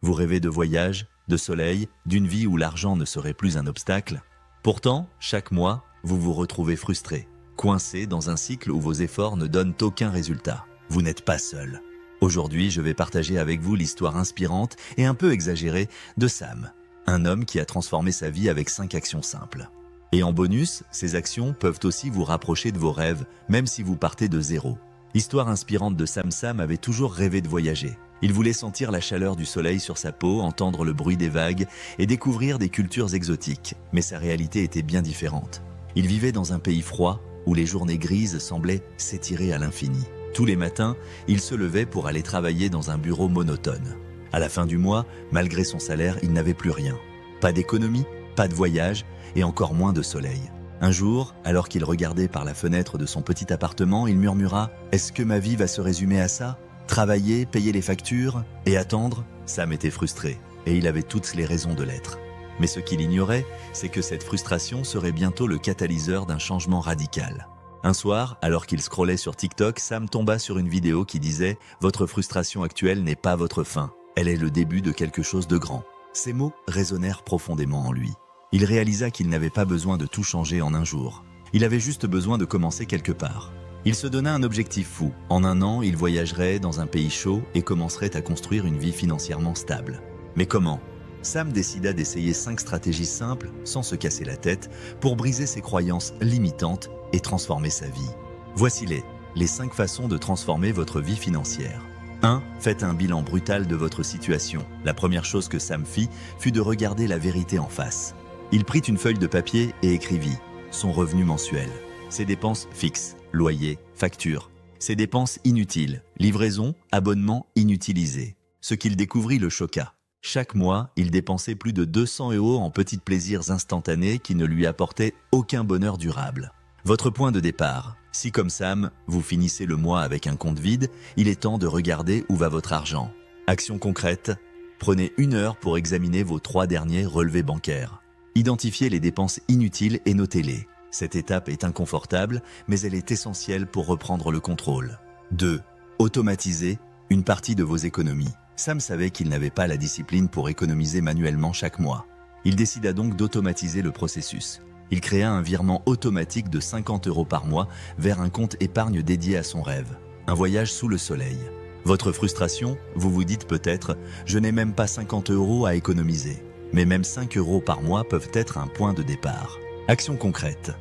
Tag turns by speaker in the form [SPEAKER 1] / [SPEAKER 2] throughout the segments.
[SPEAKER 1] Vous rêvez de voyages, de soleil, d'une vie où l'argent ne serait plus un obstacle. Pourtant, chaque mois, vous vous retrouvez frustré, coincé dans un cycle où vos efforts ne donnent aucun résultat. Vous n'êtes pas seul. Aujourd'hui, je vais partager avec vous l'histoire inspirante et un peu exagérée de Sam, un homme qui a transformé sa vie avec 5 actions simples. Et en bonus, ces actions peuvent aussi vous rapprocher de vos rêves, même si vous partez de zéro. L'histoire inspirante de Sam avait toujours rêvé de voyager. Il voulait sentir la chaleur du soleil sur sa peau, entendre le bruit des vagues et découvrir des cultures exotiques. Mais sa réalité était bien différente. Il vivait dans un pays froid où les journées grises semblaient s'étirer à l'infini. Tous les matins, il se levait pour aller travailler dans un bureau monotone. À la fin du mois, malgré son salaire, il n'avait plus rien. Pas d'économie, pas de voyage et encore moins de soleil. Un jour, alors qu'il regardait par la fenêtre de son petit appartement, il murmura « Est-ce que ma vie va se résumer à ça ? Travailler, payer les factures et attendre ?» Sam était frustré et il avait toutes les raisons de l'être. Mais ce qu'il ignorait, c'est que cette frustration serait bientôt le catalyseur d'un changement radical. Un soir, alors qu'il scrollait sur TikTok, Sam tomba sur une vidéo qui disait « Votre frustration actuelle n'est pas votre fin, elle est le début de quelque chose de grand ». Ces mots résonnèrent profondément en lui. Il réalisa qu'il n'avait pas besoin de tout changer en un jour. Il avait juste besoin de commencer quelque part. Il se donna un objectif fou. En un an, il voyagerait dans un pays chaud et commencerait à construire une vie financièrement stable. Mais comment ? Sam décida d'essayer 5 stratégies simples, sans se casser la tête, pour briser ses croyances limitantes et transformer sa vie. Voici les 5 façons de transformer votre vie financière. 1. Faites un bilan brutal de votre situation. La première chose que Sam fit fut de regarder la vérité en face. Il prit une feuille de papier et écrivit son revenu mensuel, ses dépenses fixes, loyer, facture, ses dépenses inutiles, livraison, abonnement inutilisés. Ce qu'il découvrit le choqua. Chaque mois, il dépensait plus de 200 € en petits plaisirs instantanés qui ne lui apportaient aucun bonheur durable. Votre point de départ. Si comme Sam, vous finissez le mois avec un compte vide, il est temps de regarder où va votre argent. Action concrète. Prenez 1 heure pour examiner vos 3 derniers relevés bancaires. Identifiez les dépenses inutiles et notez-les. Cette étape est inconfortable, mais elle est essentielle pour reprendre le contrôle. 2. Automatisez une partie de vos économies. Sam savait qu'il n'avait pas la discipline pour économiser manuellement chaque mois. Il décida donc d'automatiser le processus. Il créa un virement automatique de 50 € par mois vers un compte épargne dédié à son rêve. Un voyage sous le soleil. Votre frustration, vous vous dites peut-être « Je n'ai même pas 50 € à économiser ». Mais même 5 € par mois peuvent être un point de départ. Action concrète.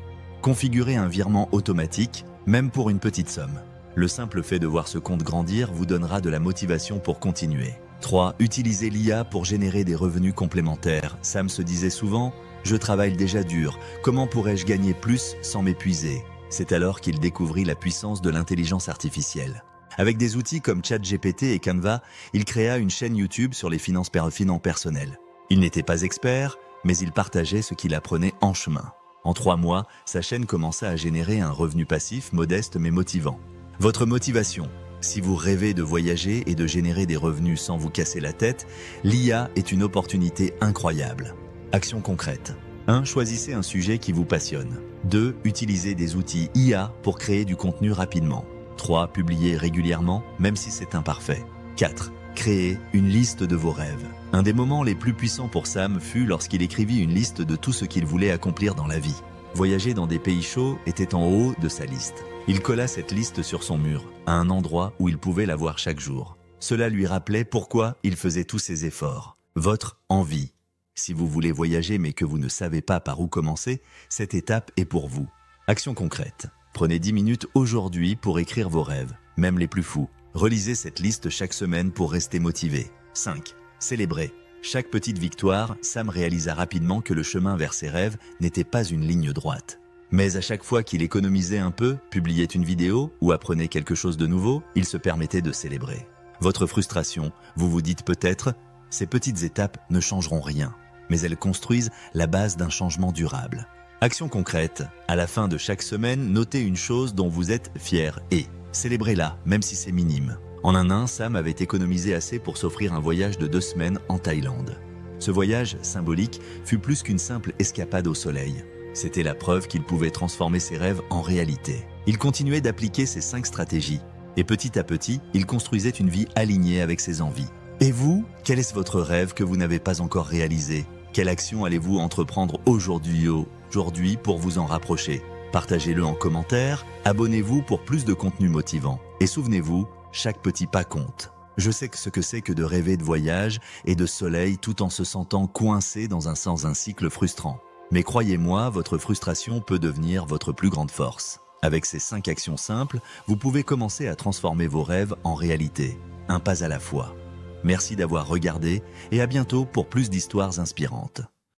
[SPEAKER 1] Configurez un virement automatique, même pour une petite somme. Le simple fait de voir ce compte grandir vous donnera de la motivation pour continuer. 3. Utilisez l'IA pour générer des revenus complémentaires. Sam se disait souvent « Je travaille déjà dur, comment pourrais-je gagner plus sans m'épuiser ?» C'est alors qu'il découvrit la puissance de l'intelligence artificielle. Avec des outils comme ChatGPT et Canva, il créa une chaîne YouTube sur les finances personnelles. Il n'était pas expert, mais il partageait ce qu'il apprenait en chemin. En 3 mois, sa chaîne commença à générer un revenu passif modeste mais motivant. Votre motivation. Si vous rêvez de voyager et de générer des revenus sans vous casser la tête, l'IA est une opportunité incroyable. Action concrète. 1. Choisissez un sujet qui vous passionne. 2. Utilisez des outils IA pour créer du contenu rapidement. 3. Publiez régulièrement, même si c'est imparfait. 4. Créez une liste de vos rêves. Un des moments les plus puissants pour Sam fut lorsqu'il écrivit une liste de tout ce qu'il voulait accomplir dans la vie. Voyager dans des pays chauds était en haut de sa liste. Il colla cette liste sur son mur, à un endroit où il pouvait la voir chaque jour. Cela lui rappelait pourquoi il faisait tous ces efforts. Votre envie. Si vous voulez voyager mais que vous ne savez pas par où commencer, cette étape est pour vous. Action concrète. Prenez 10 minutes aujourd'hui pour écrire vos rêves, même les plus fous. Relisez cette liste chaque semaine pour rester motivé. 5. Célébrez. Chaque petite victoire, Sam réalisa rapidement que le chemin vers ses rêves n'était pas une ligne droite. Mais à chaque fois qu'il économisait un peu, publiait une vidéo ou apprenait quelque chose de nouveau, il se permettait de célébrer. Votre frustration, vous vous dites peut-être « Ces petites étapes ne changeront rien », mais elles construisent la base d'un changement durable. Action concrète. À la fin de chaque semaine, notez une chose dont vous êtes fier et célébrez-la, même si c'est minime. En un an, Sam avait économisé assez pour s'offrir un voyage de 2 semaines en Thaïlande. Ce voyage, symbolique, fut plus qu'une simple escapade au soleil. C'était la preuve qu'il pouvait transformer ses rêves en réalité. Il continuait d'appliquer ces 5 stratégies. Et petit à petit, il construisait une vie alignée avec ses envies. Et vous, quel est votre rêve que vous n'avez pas encore réalisé? Quelle action allez-vous entreprendre aujourd'hui pour vous en rapprocher? Partagez-le en commentaire, abonnez-vous pour plus de contenu motivant. Et souvenez-vous, chaque petit pas compte. Je sais ce que c'est que de rêver de voyage et de soleil tout en se sentant coincé dans un cycle frustrant. Mais croyez-moi, votre frustration peut devenir votre plus grande force. Avec ces 5 actions simples, vous pouvez commencer à transformer vos rêves en réalité, un pas à la fois. Merci d'avoir regardé et à bientôt pour plus d'histoires inspirantes.